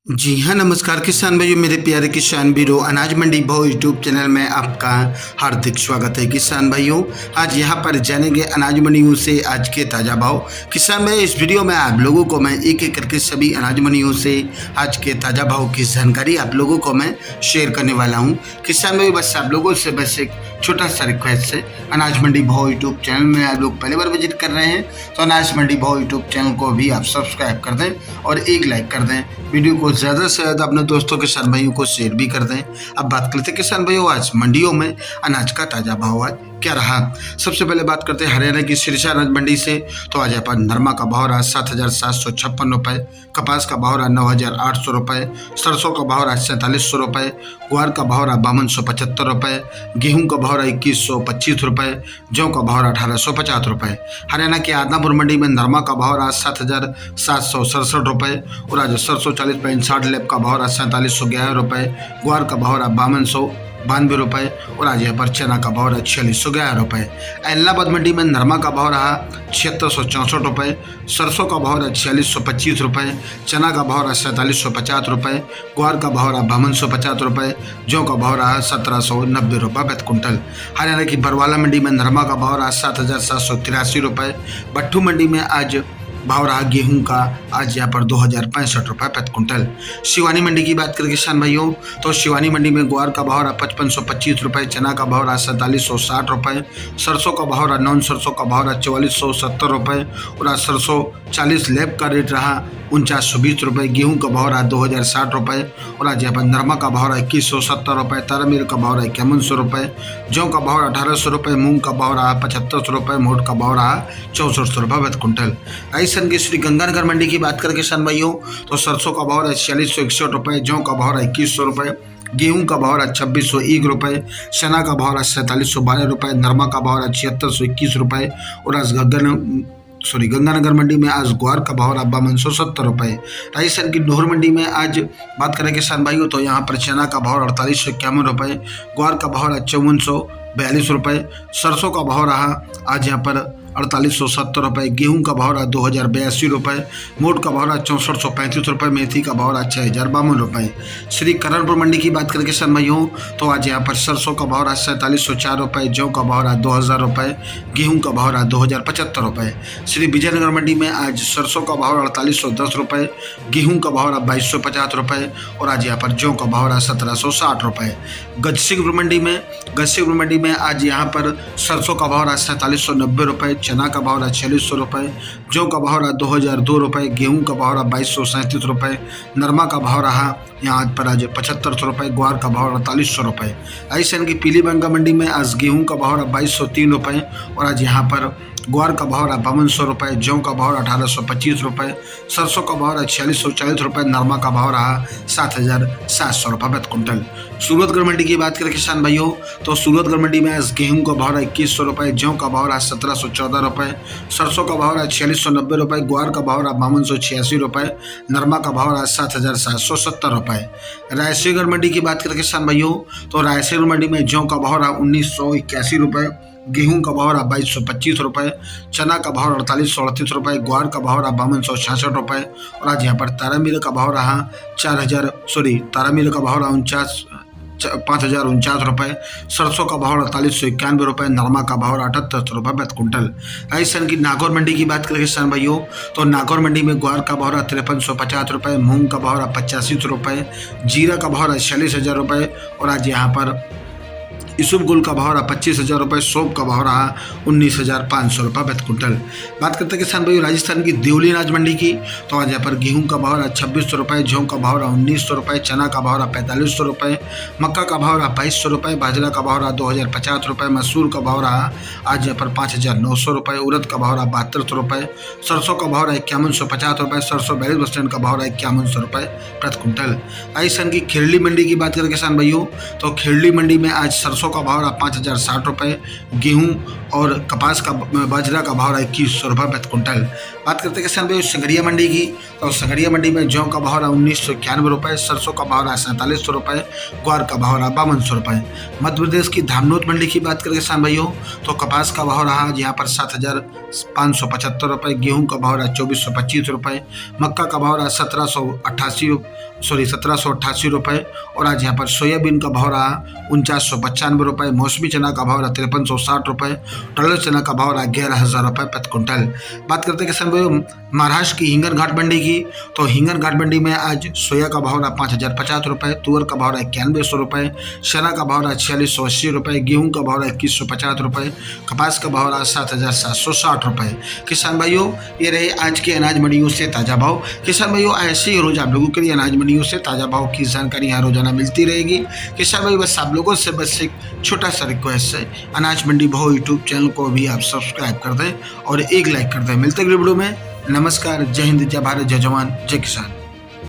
जी हाँ, नमस्कार किसान भाइयों, मेरे प्यारे किसान वीरों, अनाज मंडी भाव यूट्यूब चैनल में आपका हार्दिक स्वागत है। किसान भाइयों, आज यहाँ पर जानेंगे अनाज मंडियों से आज के ताज़ा भाव। किसान भाई, इस वीडियो में आप लोगों को मैं एक एक करके सभी अनाज मंडियों से आज के ताज़ा भाव की जानकारी आप लोगों को मैं शेयर करने वाला हूँ। किसान भाई, बस आप लोगों से बस एक छोटा सा रिक्वेस्ट है, अनाज मंडी भाव यूट्यूब चैनल में आप लोग पहली बार विजिट कर रहे हैं तो अनाज मंडी भाव यूट्यूब चैनल को भी आप सब्सक्राइब कर दें और एक लाइक कर दें। वीडियो को ज़्यादा से ज़्यादा अपने दोस्तों किसान भाइयों को शेयर भी कर दें। अब बात करते हैं किसान भाइयों, आज मंडियों में अनाज का ताज़ा भाव आज क्या रहा। सबसे पहले बात करते हैं हरियाणा की सिरसा अनाज मंडी से। तो आज यहाँ पर नरमा का भाव रहा 7,756 रुपये, कपास का भाव रहा 9,800 रुपये, सरसों का भाव रहा 4700 रुपये, ग्वार का भाव रहा 5275 रुपये, गेहूं का भाव रहा 2125 रुपये, जौ का भाव रहा 1850 रुपये। हरियाणा के आदनापुर मंडी में नरमा का भाव रहा 7,767 रुपये और आज सरसों 40.60 लेब का भाव रहा 4711 रुपये, ग्वार का भाव रहा 5292 रुपये और आज यहाँ पर चना का भाव रहा 4611 रुपये। इलाहाबाद मंडी में नरमा का भाव रहा 7664 रुपये, सरसों का भाव रहा 4625 रुपये, चना का भाव रहा 4750 रुपये, ग्वार का भाव रहा 5250 रुपये, जौ का भाव रहा 1790 रुपये प्रति कुंटल। हरियाणा की बरवाला मंडी में नरमा का भाव रहा 7,783 रुपये। भट्टू मंडी में आज भाव रहा गेहूं का आज यहाँ पर 2,065 रुपये प्रति कुंटल। शिवानी मंडी की बात करें किसान भाइयों, तो शिवानी मंडी में ग्वार का भाव रहा 5525 रुपये, चना का भाव रहा 4760 रुपये, सरसों का भाव रहा नॉन सरसों का भाव रहा 4470 रुपये और आज सरसों 40 लेब का रेट रहा 4920 रुपये, गेहूं का भाव रहा 2060 रुपये और आज यहाँ पर नरमा का भाव रहा 2170 रुपये, तारामीर का भाव रहा 5100 रुपये, जौ का भाव रहा 1800 रुपये, मूंग का भाव रहा 7500 रुपये, मोट का भाव रहा 6400 रुपये प्रति कुंटल। राजस्थान की श्री गंगानगर मंडी की बात करें किसान भाइयों, तो सरसों का भाव रहा 4661 रुपये, जौ का भाव रहा 2100 रुपये, गेहूं का भाव रहा 2601 रुपये, चना का भाव रहा 4712 रुपये, नरमा का भाव रहा 7621 रुपये और आज गंगानगर मंडी में आज ग्वार का भाव रहा 5270 रुपये। राजस्थान की नोहर मंडी में आज बात करें किसान भाइयों, तो यहाँ पर चना का भाव 4851 रुपये, ग्वार का भाव रहा 5442 रुपये, सरसों का भाव रहा आज यहाँ पर 4870 रुपये, गेहूं का भाव रहा 2082 रुपये, मोट का भाव रहा 6435 रुपये, मेथी का भाव रहा 6052 रुपये। श्री करणपुर मंडी की बात करें किसान भाइयों, तो आज यहाँ पर सरसों का भाव रहा 4704 रुपये, जौ का भाव रहा 2000 रुपये, गेहूं का भाव रहा 2075 रुपये। श्री विजयनगर मंडी में आज सरसों का भाव 4810 रुपये, गेहूं का भाव रहा 2250 रुपये और आज यहाँ पर जौ का भाव रहा 1760 रुपये। गजसिंहपुर मंडी में आज यहाँ पर सरसों का भाव रहा 4790 रुपये, चना का भाव रहा 4600 रुपये, जौ का भाव रहा 2002 रुपये, गेहूं का भाव रहा 2237 रुपये, नरमा का भाव रहा यहाँ पर आज 7500 रुपये, ग्वार का भाव 4800 रुपये। राजस्थान की पीलीभंगा मंडी में आज गेहूं का भाव रहा 2203 रुपये और आज यहाँ पर ग्वार का भाव रहा 5200 रुपये, जौ का भाव 1825 रुपये, सरसों का भाव रहा 4640 रुपये, नरमा का भाव रहा 7700 रुपये प्रति कुंटल। सूरतगढ़ मंडी की बात करें किसान भाइयों, तो सूरतगढ़ मंडी में आज गेहूं का भाव रहा 2100 रुपये, जौ का भाव रहा 1714 रुपये, सरसों का भाव रहा 4690 रुपये, ग्वार का भाव रहा 5286 रुपये, नरमा का भाव रहा 7770 रुपये। रायसेगढ़ मंडी की बात करें किसान भाइयों, तो रायसेगढ़ मंडी में जौ का भाव रहा 1981 रुपये, गेहूं का भाव रहा 2225 रुपये, चना का भाव 4838 रुपये, ग्वार का भाव रहा 5266 रुपये और आज यहाँ पर तारामीर का भाव रहा 5049 रुपये, सरसों का भाव 4891 रुपये, नरमा का भाव 78 रुपये प्रति कुंटल। राजस्थान की नागौर मंडी की बात करें किसान भाइयों, तो नागौर मंडी में ग्वार का भाव रहा 5350 रुपये, मूंग का भाव रहा 85 रुपये, जीरा का भाव रहा 46,000 रुपये और आज यहाँ पर इसुबगुल का भाव रहा 25,000 रुपये, सौंफ का भाव रहा 19,500 रुपये प्रति कुंटल। बात करते हैं किसान भाइयों राजस्थान की देवली अनाज मंडी की, तो आज यहाँ पर गेहूं का भाव रहा 2600 रुपये, जौ का भाव रहा 1900 रुपये, चना का भाव रहा 4500 रुपये, मक्का का भाव रहा 2200 रुपये, बाजरा का भाव रहा 2050 रुपये, मसूर का भाव रहा आज यहाँ पर 5900 रुपये, उड़द का भाव रहा 7200 रुपये, सरसों का भाव रहा 5150 रुपये, सरसों 42% का भाव रहा 5100 रुपये प्रति कुंटल। राजस्थान की खेरली मंडी की बात करें किसान भाइयों, तो खेरली मंडी में आज सरसों का भाव रहा 5060 रुपये, गेहूं और कपास का बाजरा का भाव रहा 2100 रुपये प्रति कुंटल। बात करते हैं किसान भाई संगरिया मंडी की, तो संगरिया मंडी में जौ का भाव रहा 1991 रुपये, सरसों का भाव रहा 4700 रुपये, ग्वार का भाव रहा 5200 रुपये। मध्य प्रदेश की धामनोद मंडी की बात करें किसान भाइयों, तो कपास का भाव रहा यहाँ पर 7575 रुपये, गेहूं का भाव रहा 2425 रुपये, मक्का का भाव रहा 1788 रुपये, और आज यहाँ पर सोयाबीन का भाव रहा 4995 रुपये, मौसमी चना का भाव रहा 5360 रुपये, टोलर चना का भाव रहा 11000 रुपये प्रति क्विंटल। बात करते हैं किसान भाइयों महाराष्ट्र की हिंगन घाट मंडी की, तो हिंगन घाट मंडी में आज सोया का भाव रहा 5050 रुपये, तुअर का भाव रहा 9100 रुपये, चना का भाव रहा 4680 रुपये, गेहूं का भाव रहा 2150 रुपये, कपास का भाव रहा 7760 रुपये। किसान भाइयों ये रहे आज के अनाज मंडियों से ताज़ा भाव। किसान भाइयों ऐसे ही रोज आप लोगों के लिए अनाज मंडियों से ताज़ा भाव की जानकारी यहाँ रोजाना मिलती रहेगी। किसान भाई बस आप लोगों से बस एक छोटा सा रिक्वेस्ट है, अनाज मंडी भाव यूट्यूब चैनल को भी आप सब्सक्राइब कर दें और एक लाइक कर दें। मिलते हैं अगली वीडियो में। नमस्कार, जय हिंद, जय भारत, जय जवान, जय किसान।